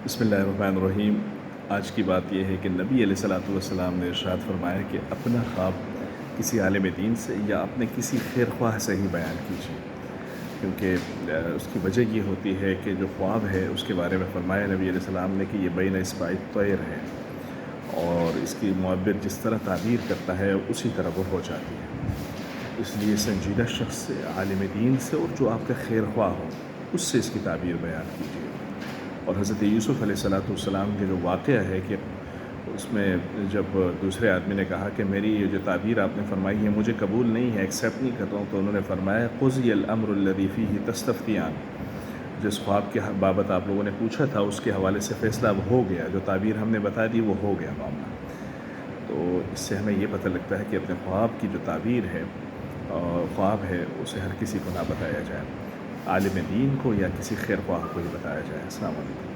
بسم اللہ الرحمن الرحیم۔ آج کی بات یہ ہے کہ نبی علیہ الصلوۃ والسلام نے ارشاد فرمایا کہ اپنا خواب کسی عالم دین سے یا اپنے کسی خیر خواہ سے ہی بیان کیجیے، کیونکہ اس کی وجہ یہ ہوتی ہے کہ جو خواب ہے اس کے بارے میں فرمایا نبی علیہ السلام نے کہ یہ بین اصبع الطیر ہے، اور اس کی معبر جس طرح تعبیر کرتا ہے اسی طرح وہ ہو جاتی ہے۔ اس لیے سنجیدہ شخص سے، عالم دین سے، اور جو آپ کا خیر خواہ ہو اس سے اس کی تعبیر بیان کیجیے۔ اور حضرت یوسف علیہ الصلوۃ والسلام کے جو واقعہ ہے کہ اس میں جب دوسرے آدمی نے کہا کہ میری یہ جو تعبیر آپ نے فرمائی ہے مجھے قبول نہیں ہے، ایکسیپٹ نہیں کرتا ہوں، تو انہوں نے فرمایا قضی الامر الذی فیہ تستفتیان، جس خواب کے بابت آپ لوگوں نے پوچھا تھا اس کے حوالے سے فیصلہ اب ہو گیا، جو تعبیر ہم نے بتا دی وہ ہو گیا معاملہ۔ تو اس سے ہمیں یہ پتہ لگتا ہے کہ اپنے خواب کی جو تعبیر ہے اور خواب ہے اسے ہر کسی کو نہ بتایا جائے، عالم دین کو یا کسی خیر خواہ کو ہی بتایا جائے۔ السلام علیکم۔